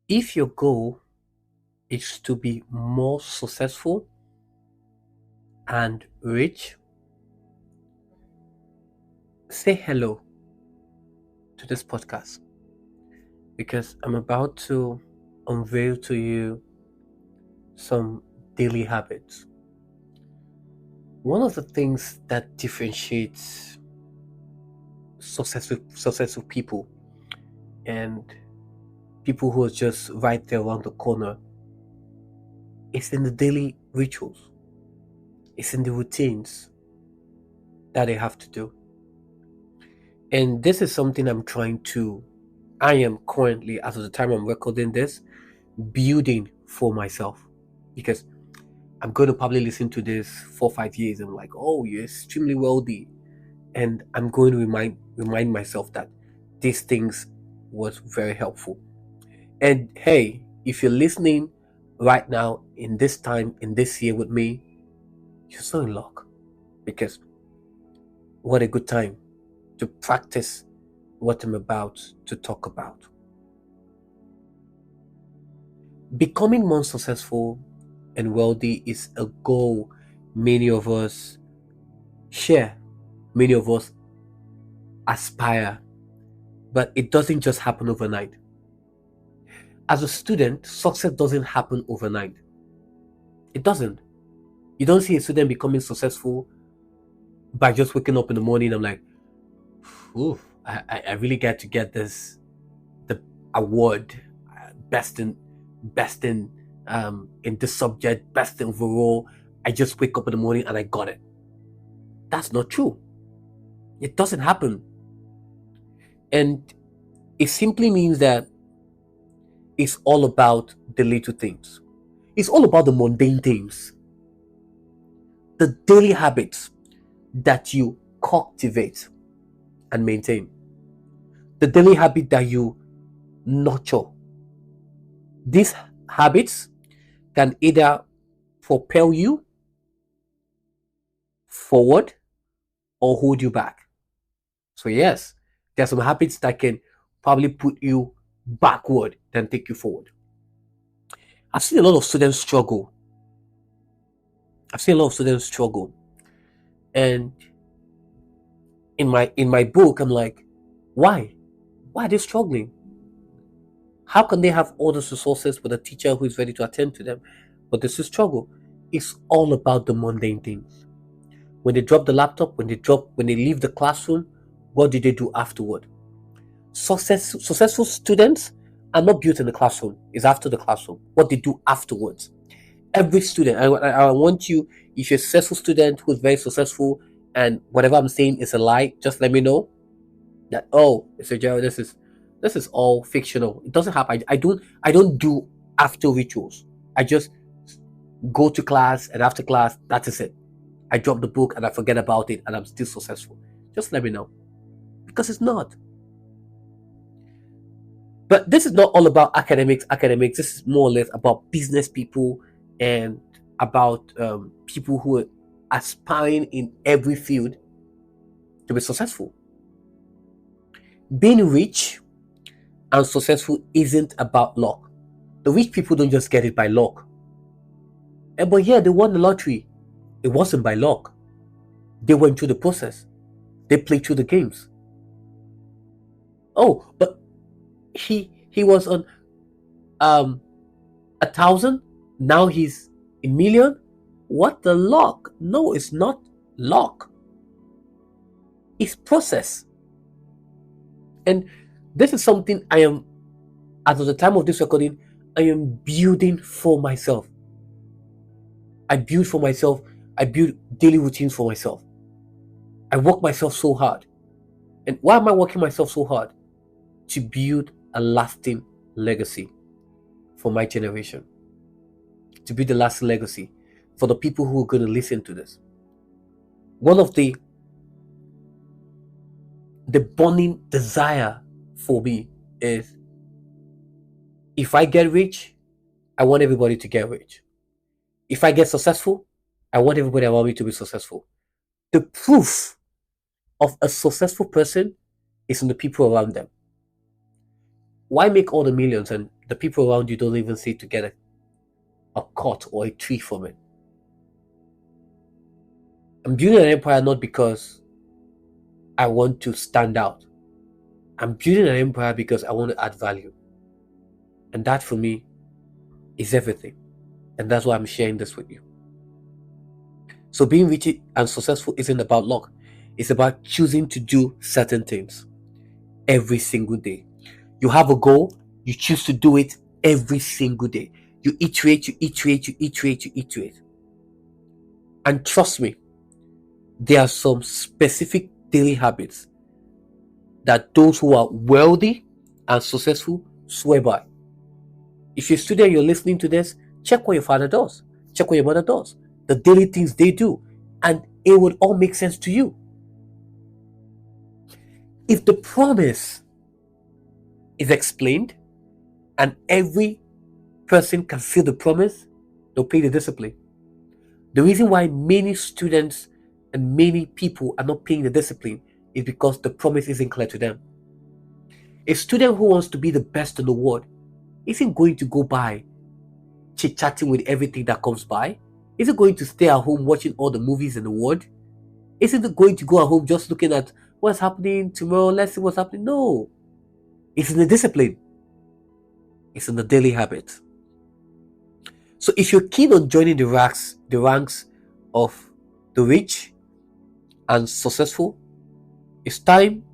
If your goal is to be more successful and rich, say hello to this podcast because I'm about to unveil to you some daily habits. One of the things that differentiates successful people and people who are just right there around the corner is in the daily rituals. It's in the routines that they have to do. And this is something I am currently, as of the time I'm recording this, building for myself. Because I'm going to probably listen to this 4 or 5 years and I'm like, oh, you're extremely wealthy. And I'm going to remind myself that these things was very helpful. And hey, if you're listening right now in this time, in this year with me, you're so in luck. Because what a good time to practice what I'm about to talk about. Becoming more successful and wealthy is a goal many of us share, many of us aspire, but it doesn't just happen overnight. As a student, success doesn't happen overnight. It doesn't. You don't see a student becoming successful by just waking up in the morning. I'm like, ooh, I really get to get the award, best in this subject, best in overall. I just wake up in the morning and I got it. That's not true. It doesn't happen. And it simply means that it's all about the little things. It's all about the mundane things, the daily habits that you cultivate and maintain, the daily habit that you nurture. These habits can either propel you forward or hold you back. So, yes, there are some habits that can probably put you backward than take you forward. I've seen a lot of students struggle. I've seen a lot of students struggle. And in my book, I'm like, why? Why are they struggling? How can they have all those resources with a teacher who is ready to attend to them? But this is struggle. It's all about the mundane things. When they drop the laptop, when they leave the classroom, what do they do afterward? Successful students are not built in the classroom. It's after the classroom. What they do afterwards. Every student, I want you, if you're a successful student who's very successful and whatever I'm saying is a lie, just let me know that, oh, Mr. Gerald, this is all fictional. It doesn't happen. I don't do after rituals. I just go to class and after class, that is it. I drop the book and I forget about it and I'm still successful. Just let me know. Because it's not. But this is not all about academics. This is more or less about business people and about people who are aspiring in every field to be successful. Being rich and successful isn't about luck. The rich people don't just get it by luck. But yeah, they won the lottery. It wasn't by luck. They went through the process. They played through the games. Oh, but he was on 1,000. Now he's a million. What the luck? No, it's not luck. It's process. And this is something I am, as of the time of this recording, I am building for myself. I build for myself. I build daily routines for myself. I work myself so hard. And why am I working myself so hard? To build a lasting legacy for my generation. To build a lasting legacy for the people who are going to listen to this. One of the burning desire for me is, if I get rich, I want everybody to get rich. If I get successful, I want everybody around me to be successful. The proof of a successful person is in the people around them. Why make all the millions and the people around you don't even see to get a cut or a tree from it. I'm building an empire not because I want to stand out. I'm building an empire because I want to add value. And that for me is everything. And that's why I'm sharing this with you. So being rich and successful isn't about luck. It's about choosing to do certain things every single day. You have a goal, you choose to do it every single day. You iterate, you iterate, you iterate, you iterate. And trust me, there are some specific daily habits that those who are wealthy and successful swear by. If you're a student, you're listening to this, check what your father does, check what your mother does, the daily things they do, and it would all make sense to you. If the promise is explained and every person can feel the promise, they'll pay the discipline. The reason why many students and many people are not paying the discipline is because the promise isn't clear to them. A student who wants to be the best in the world isn't going to go by chit-chatting with everything that comes by. Isn't going to stay at home watching all the movies in the world. Isn't going to go at home just looking at what's happening tomorrow, let's see what's happening. No. It's in the discipline. It's in the daily habit. So if you're keen on joining the ranks of the rich and successful, it's time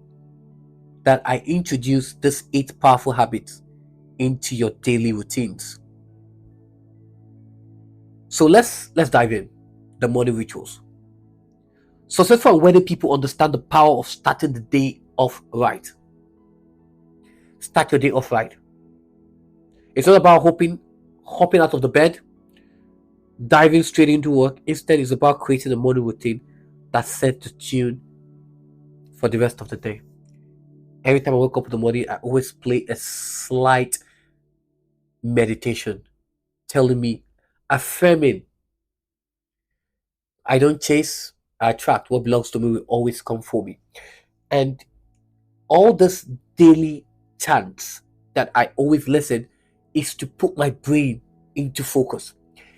that I introduce these 8 powerful habits into your daily routines. So let's dive in. The morning rituals. Successful and wealthy people understand the power of starting the day off right. Start your day off right. It's not about hopping out of the bed, diving straight into work. Instead, it's about creating a morning routine that sets the tune for the rest of the day. Every time I wake up in the morning, I always play a slight meditation telling me, affirming, I don't chase, I attract. What belongs to me will always come for me. And all this daily chants that I always listen is to put my brain into focus.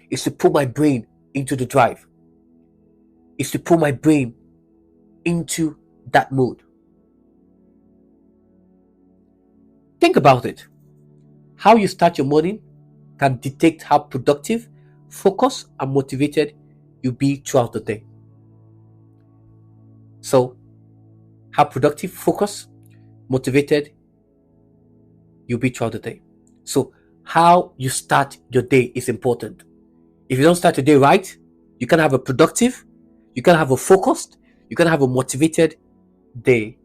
Is to put my brain into the drive. Is to put my brain into that mode. Think about it. How you start your morning can dictate how productive, focused, and motivated you'll be throughout the day. So, how productive, focused, motivated you'll be throughout the day. So, how you start your day is important. If you don't start your day right, you can have a productive, you can have a focused, you can have a motivated day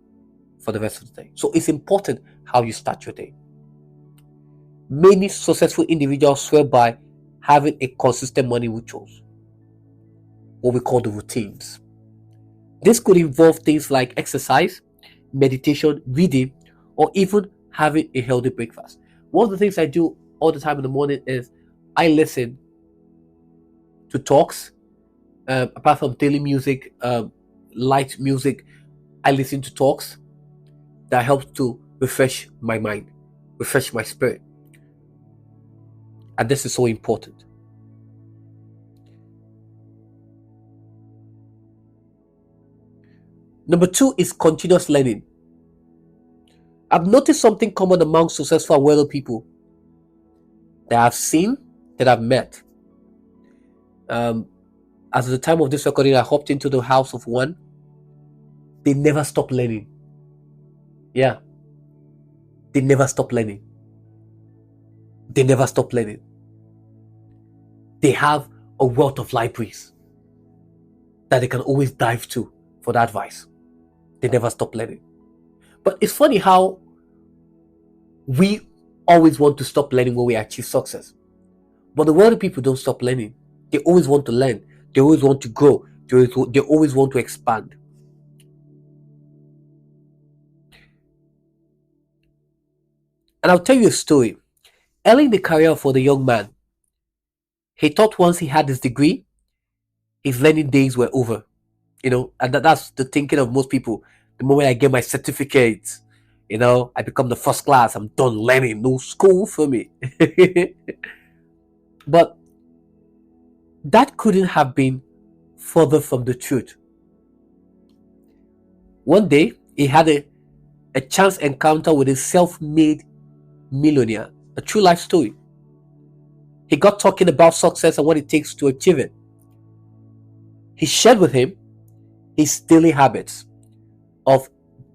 for the rest of the day. So it's important how you start your day. Many successful individuals swear by having a consistent morning rituals, what we call the routines. This could involve things like exercise, meditation, reading, or even having a healthy breakfast. One of the things I do all the time in the morning is I listen to talks. Apart from daily music, light music, I listen to talks that helps to refresh my mind, refresh my spirit. And this is so important. Number 2 is continuous learning. I've noticed something common among successful and wealthy people that I've seen, that I've met. As at the time of this recording, I hopped into the house of one. They never stop learning. Yeah. They never stop learning. They never stop learning. They have a wealth of libraries that they can always dive to for the advice. They never stop learning. But it's funny how we always want to stop learning when we achieve success. But the wealthy people don't stop learning. They always want to learn. They always want to grow. They always want to expand. And I'll tell you a story. Early in the career for the young man, he thought once he had his degree, his learning days were over. And that's the thinking of most people. The moment I get my certificate, I become the first class. I'm done learning. No school for me. But that couldn't have been further from the truth. One day, he had a chance encounter with a self made millionaire, a true life story. He got talking about success and what it takes to achieve it. He shared with him his daily habits of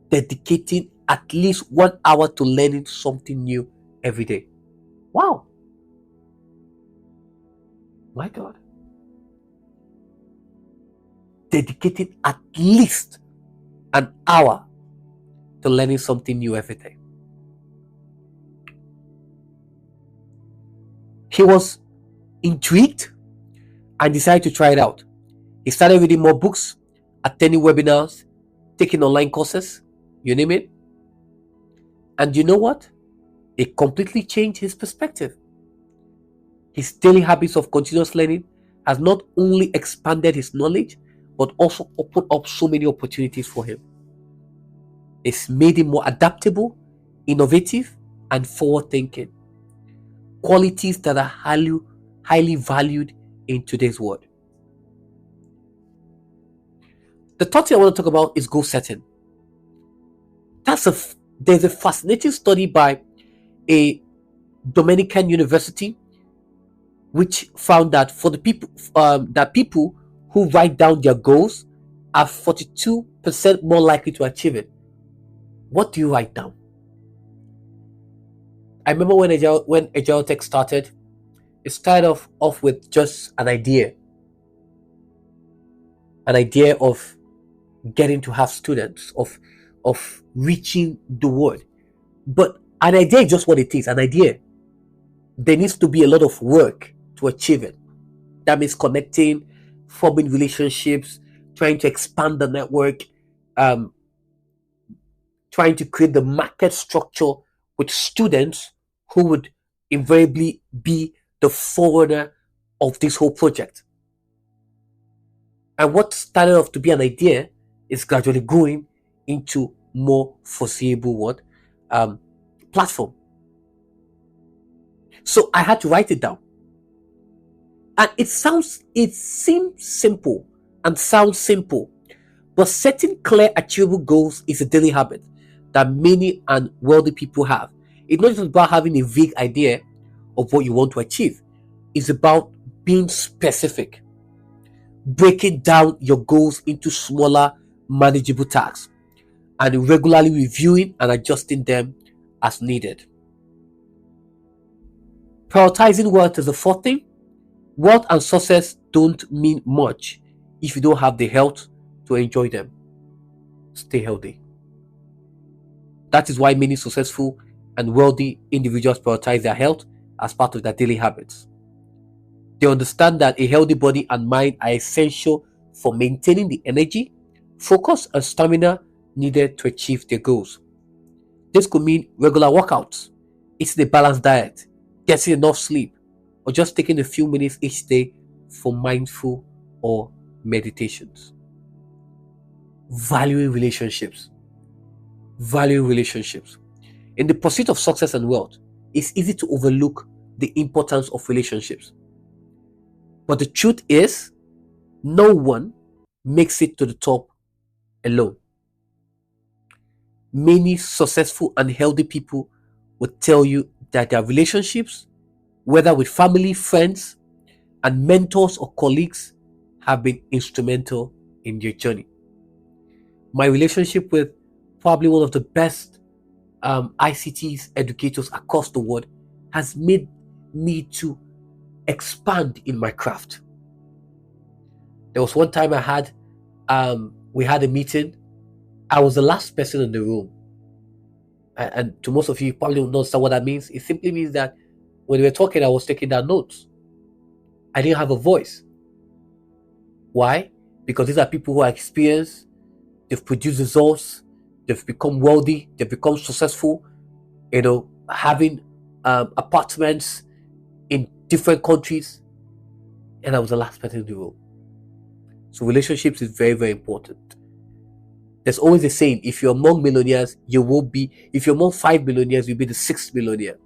dedicating at least 1 hour to learning something new every day. Wow. My God. Dedicating at least an hour to learning something new every day. He was intrigued and decided to try it out. He started reading more books, attending webinars, taking online courses, you name it. And you know what? It completely changed his perspective. His daily habits of continuous learning has not only expanded his knowledge, but also opened up so many opportunities for him. It's made him more adaptable, innovative, and forward-thinking. Qualities that are highly valued in today's world. The third thing I want to talk about is goal setting. There's a fascinating study by a Dominican university which found that for the people who write down their goals are 42% more likely to achieve it. What do you write down? I remember when Ajiro Tech started, it started off with just an idea of getting to have students, of reaching the world. But an idea is just what it is, an idea. There needs to be a lot of work to achieve it. That means connecting, forming relationships, trying to expand the network, trying to create the market structure with students who would invariably be the forerunner of this whole project. And what started off to be an idea is gradually growing into more foreseeable platform. So I had to write it down. And it seems simple and sounds simple, but setting clear, achievable goals is a daily habit that many and wealthy people have. It's not just about having a vague idea of what you want to achieve. It's about being specific, breaking down your goals into smaller, manageable tasks, and regularly reviewing and adjusting them as needed. Prioritizing wealth is the fourth thing. Wealth and success don't mean much if you don't have the health to enjoy them. Stay healthy. That is why many successful and wealthy individuals prioritize their health as part of their daily habits. They understand that a healthy body and mind are essential for maintaining the energy, focus, and stamina needed to achieve their goals. This could mean regular workouts, eating a balanced diet, getting enough sleep, or just taking a few minutes each day for mindful or meditations. Valuing relationships. In the pursuit of success and wealth, it's easy to overlook the importance of relationships. But the truth is, no one makes it to the top alone. Many successful and healthy people will tell you that their relationships, whether with family, friends, and mentors or colleagues, have been instrumental in their journey. My relationship with probably one of the best ICT educators across the world has made me to expand in my craft. There was one time we had a meeting. I was the last person in the room. And to most of you probably don't understand what that means. It simply means that when we were talking, I was taking down notes. I didn't have a voice. Why? Because these are people who are experienced, they've produced results, they've become wealthy, they've become successful, having apartments in different countries, and I was the last person in the room. So relationships is very, very important. There's always a saying, if you're among millionaires, you will be, if you're among 5 millionaires, you'll be the sixth millionaire.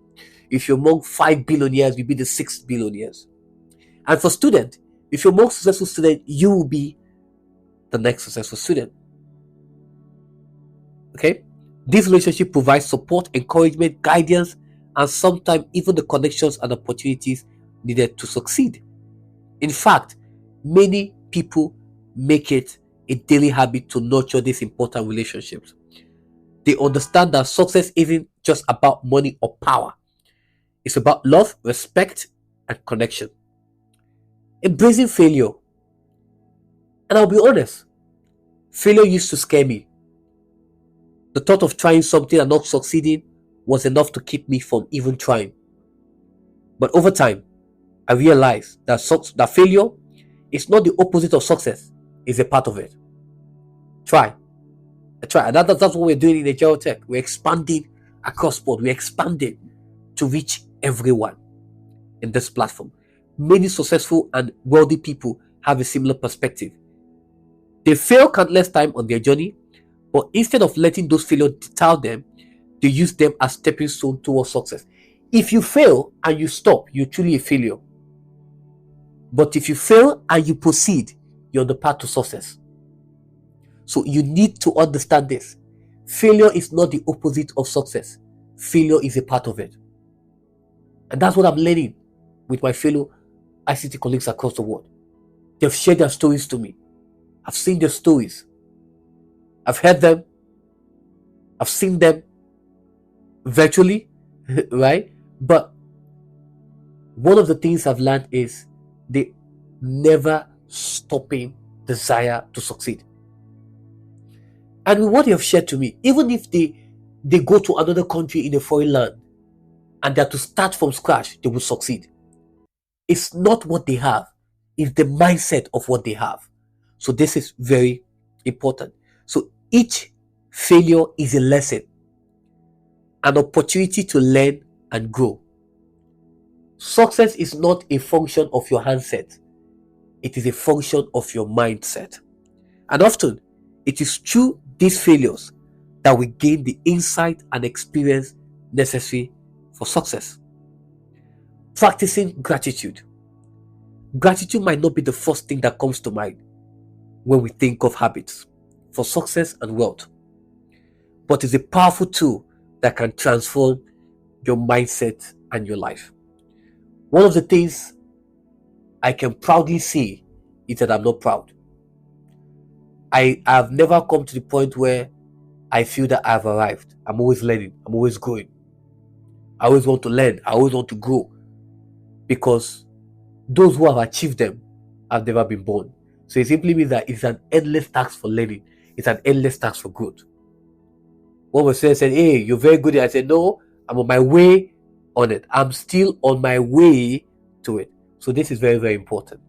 If you're among 5 billionaires, you'll be the sixth billionaires. And for student, if you're among successful student, you will be the next successful student. Okay? This relationship provides support, encouragement, guidance, and sometimes even the connections and opportunities needed to succeed. In fact, many people make it a daily habit to nurture these important relationships. They understand that success isn't just about money or power. It's about love, respect, and connection. Embracing failure. And I'll be honest, failure used to scare me. The thought of trying something and not succeeding was enough to keep me from even trying. But over time, I realized that failure is not the opposite of success, it's a part of it. Try. And that's what we're doing in Ajiro Tech. We're expanding across board. We're expanding to reach everyone in this platform. Many successful and wealthy people have a similar perspective. They fail countless times on their journey, but instead of letting those failures deter them, they use them as stepping stone towards success. If you fail and you stop, you're truly a failure. But if you fail and you proceed, you're on the path to success. So you need to understand this. Failure is not the opposite of success. Failure is a part of it. And that's what I'm learning with my fellow ICT colleagues across the world. They've shared their stories to me. I've seen their stories. I've heard them. I've seen them virtually, right? But one of the things I've learned is the never stopping desire to succeed. And with what they have shared to me, even if they go to another country in a foreign land and they have to start from scratch, they will succeed. It's not what they have, it's the mindset of what they have. So this is very important. So each failure is a lesson, an opportunity to learn and grow. Success is not a function of your handset, it is a function of your mindset. And often, it is through these failures that we gain the insight and experience necessary for success. Practicing gratitude. Gratitude might not be the first thing that comes to mind when we think of habits for success and wealth, but it's a powerful tool that can transform your mindset and your life. One of the things I can proudly say is that I'm not proud. I have never come to the point where I feel that I've arrived. I'm always learning. I'm always growing. I always want to learn. I always want to grow. Because those who have achieved them have never been born. So it simply means that it's an endless task for learning. It's an endless task for growth. One was saying, hey, you're very good. I said, no, I'm on my way on it. I'm still on my way to it. So this is very, very important.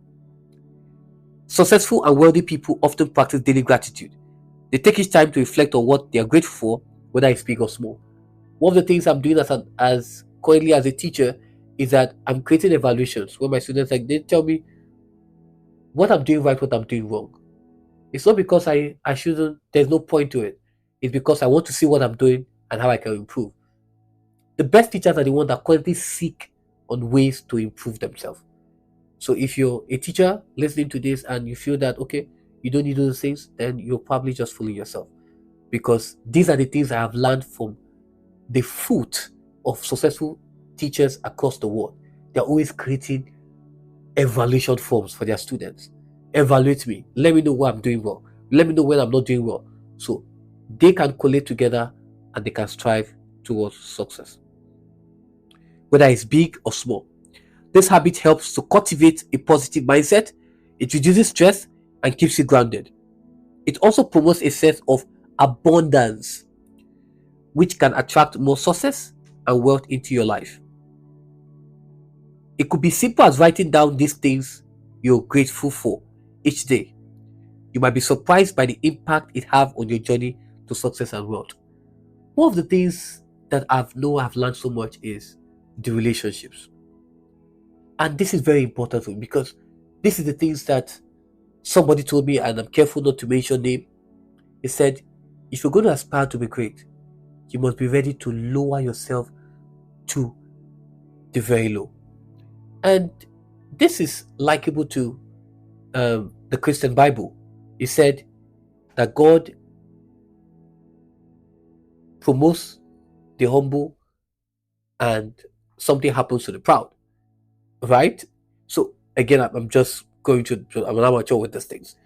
Successful and wealthy people often practice daily gratitude. They take each time to reflect on what they are grateful for, whether it's big or small. One of the things I'm doing as currently as a teacher is that I'm creating evaluations where my students, like, they tell me what I'm doing right, what I'm doing wrong. It's not because I shouldn't, there's no point to it. It's because I want to see what I'm doing and how I can improve. The best teachers are the ones that constantly seek on ways to improve themselves. So if you're a teacher listening to this and you feel that, okay, you don't need those things, then you're probably just fooling yourself. Because these are the things I have learned from the foot of successful teachers across the world. They're always creating evaluation forms for their students. Evaluate me. Let me know what I'm doing wrong. Let me know when I'm not doing well. So they can collate together and they can strive towards success. Whether it's big or small. This habit helps to cultivate a positive mindset. It reduces stress and keeps you grounded. It also promotes a sense of abundance, which can attract more success and wealth into your life. It could be simple as writing down these things you're grateful for each day. You might be surprised by the impact it has on your journey to success and wealth. One of the things that I've learned so much is the relationships. And this is very important for me because this is the things that somebody told me, and I'm careful not to mention name. He said, if you're going to aspire to be great, you must be ready to lower yourself to the very low. And this is likable to the Christian Bible. It said that God promotes the humble and something happens to the proud, right? So again, I'm just going to, I'm an amateur with these things.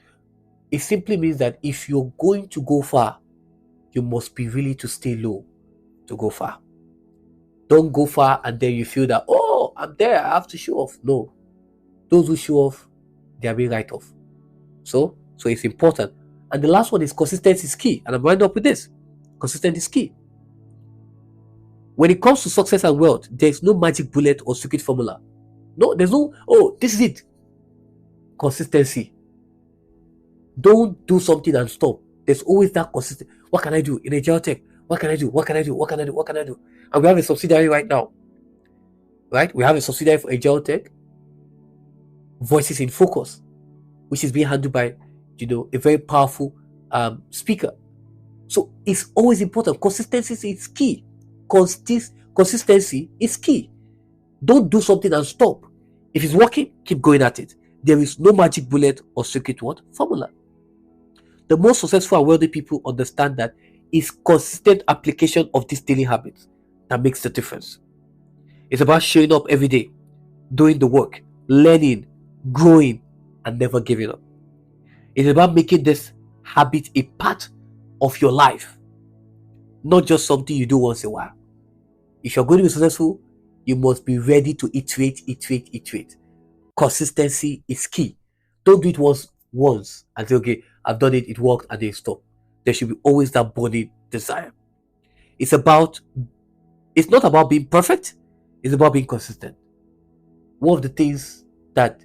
It simply means that if you're going to go far, you must be willing to stay low to go far. Don't go far and then you feel that, oh, I'm there, I have to show off. No. Those who show off, they are being right off. So it's important. And the last one is consistency is key. And I'm winding up with this. Consistency is key. When it comes to success and wealth, there's no magic bullet or secret formula. No, there's no, oh, this is it. Consistency. Don't do something and stop. There's always that consistency. What can I do in Ajiro Tech? What can I do? What can I do? What can I do? What can I do? And we have a subsidiary right now. Right? We have a subsidiary for Ajiro Tech, Voices in Focus, which is being handled by, a very powerful speaker. So it's always important. Consistency is key. Consistency is key. Don't do something and stop. If it's working, keep going at it. There is no magic bullet or secret formula. The most successful and wealthy people understand that it's consistent application of these daily habits that makes the difference. It's about showing up every day, doing the work, learning, growing, and never giving up. It's about making this habit a part of your life, not just something you do once in a while. If you're going to be successful, you must be ready to iterate. Consistency is key. Don't do it once and say, okay, I've done it, it worked, and then stop. There should be always that burning desire. It's not about being perfect, it's about being consistent. One of the things that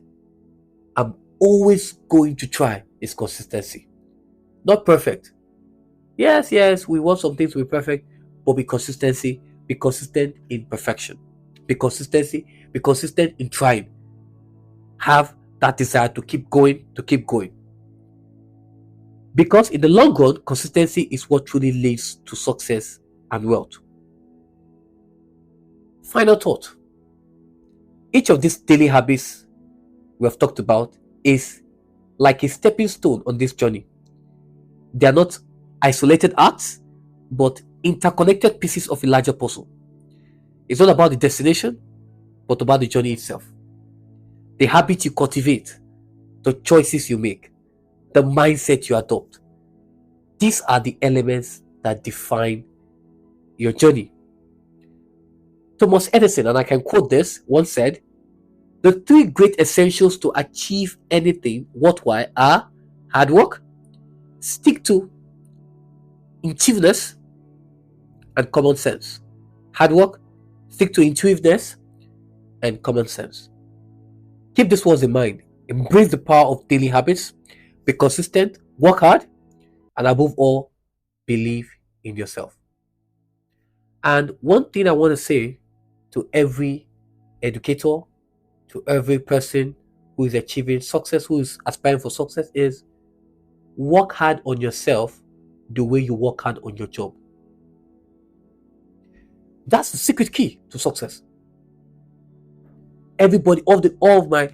I'm always going to try is consistency. Not perfect. Yes, we want some things to be perfect, but be consistent in perfection. Be consistent in trying. Have that desire to keep going. Because in the long run, consistency is what truly leads to success and wealth. Final thought. Each of these daily habits we have talked about is like a stepping stone on this journey. They are not isolated acts, but interconnected pieces of a larger puzzle. It's not about the destination, but about the journey itself. The habits you cultivate, the choices you make, the mindset you adopt. These are the elements that define your journey. Thomas Edison, and I can quote this, once said, "The three great essentials to achieve anything worthwhile are hard work, stick to intuitiveness, and common sense." Hard work, stick to intuitiveness, and common sense. Keep these words in mind. Embrace the power of daily habits. Be consistent, work hard, and above all, believe in yourself. And one thing I want to say to every educator, to every person who is achieving success, who is aspiring for success, is work hard on yourself the way you work hard on your job. That's the secret key to success. Everybody, all of my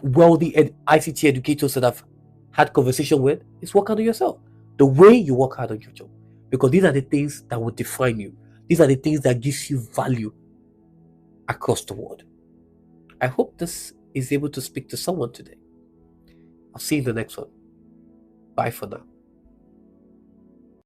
wealthy ICT educators that I've had conversation with, is work hard on yourself. The way you work hard on your job. Because these are the things that will define you. These are the things that gives you value across the world. I hope this is able to speak to someone today. I'll see you in the next one. Bye for now.